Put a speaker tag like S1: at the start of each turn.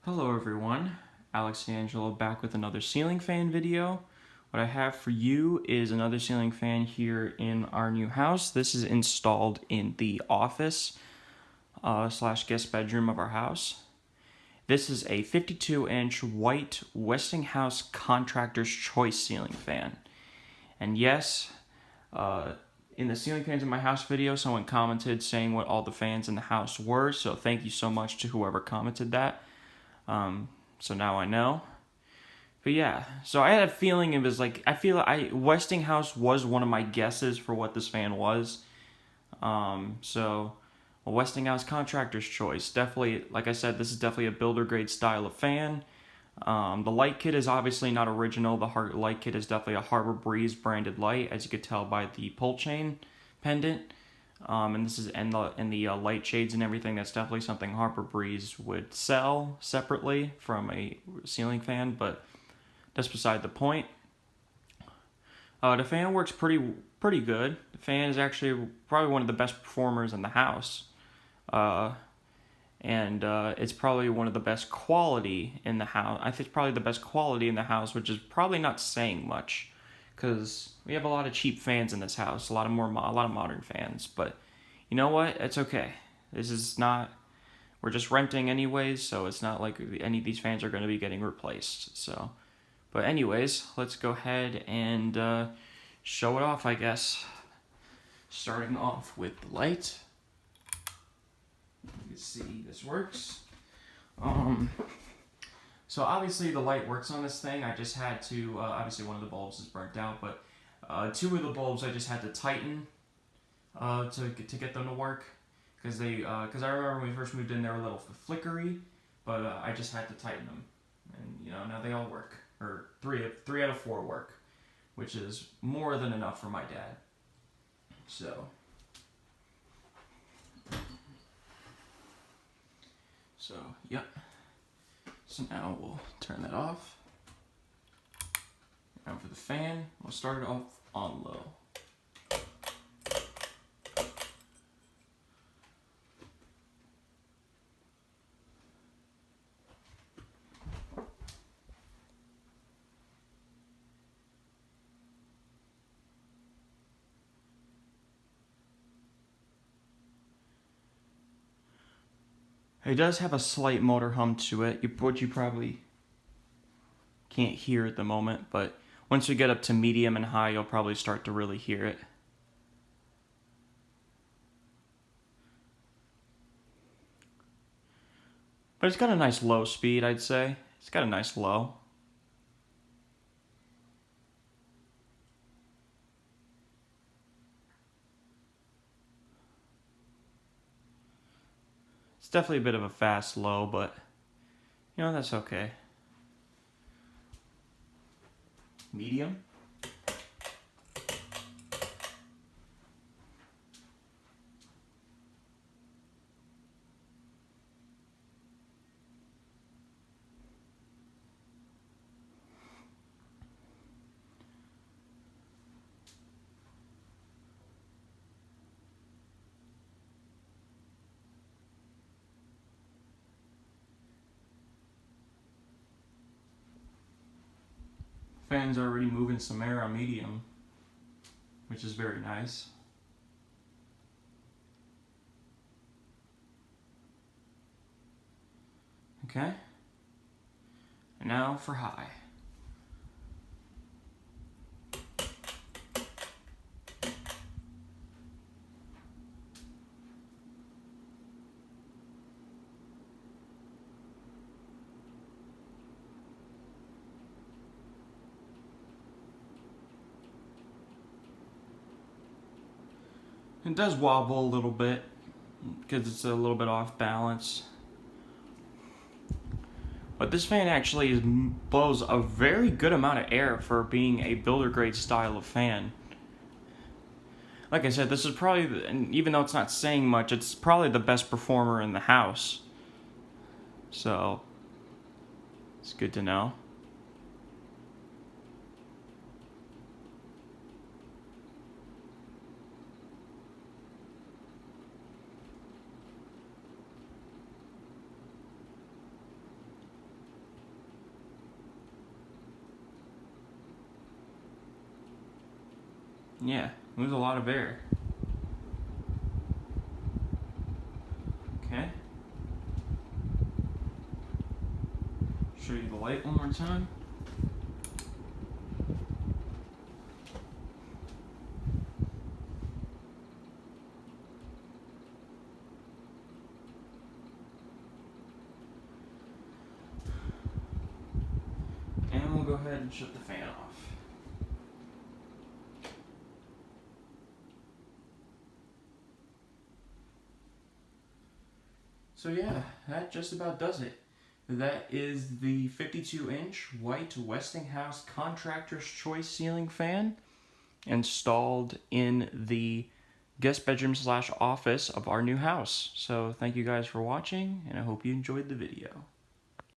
S1: Hello everyone, Alex D'Angelo back with another ceiling fan video. What I have for you is another ceiling fan here in our new house. This is installed in the office slash guest bedroom of our house. This is a 52-inch white Westinghouse Contractor's Choice ceiling fan. And yes, in the ceiling fans in my house video, someone commented saying what all the fans in the house were, so thank you so much to whoever commented that. So now I know. But yeah, so I had a feeling it was like, Westinghouse was one of my guesses for what this fan was. So a Westinghouse Contractor's Choice. Definitely, like I said, this is definitely a builder grade style of fan. The light kit is obviously not original. The light kit is definitely a Harbor Breeze branded light, as you could tell by the pull chain pendant. And this is the light shades and everything. That's definitely something Harbor Breeze would sell separately from a ceiling fan, but that's beside the point. The fan works pretty good. The fan is actually probably one of the best performers in the house, and it's probably one of the best quality in the house. I think it's probably the best quality in the house, which is probably not saying much, because we have a lot of cheap fans in this house, a lot of modern fans. But you know what? It's okay. This is not. We're just renting anyways, so it's not like any of these fans are going to be getting replaced. So, but anyways, let's go ahead and show it off, I guess. Starting off with the light. You can see this works. So obviously the light works on this thing. I just had to, obviously one of the bulbs is burnt out, but two of the bulbs I just had to tighten to get them to work. Because I remember when we first moved in, they were a little flickery, but I just had to tighten them. And now they all work. Or three out of four work, which is more than enough for my dad. So yep. So now we'll turn that off. Now for the fan, we'll start it off on low. It does have a slight motor hum to it, which you probably can't hear at the moment, but once we get up to medium and high, you'll probably start to really hear it. But it's got a nice low speed, I'd say. It's got a nice low. It's definitely a bit of a fast low, but that's okay. Medium. Fan's already moving some air on medium, which is very nice. Okay. And now for high. It does wobble a little bit because it's a little bit off balance. But this fan actually blows a very good amount of air for being a builder grade style of fan. Like I said, this is probably, and even though it's not saying much, it's probably the best performer in the house. So, it's good to know. Yeah, moves a lot of air. Okay. Show you the light one more time. And we'll go ahead and shut the fan off. So yeah, that just about does it. That is the 52-inch white Westinghouse Contractor's Choice ceiling fan installed in the guest bedroom / office of our new house. So thank you guys for watching, and I hope you enjoyed the video.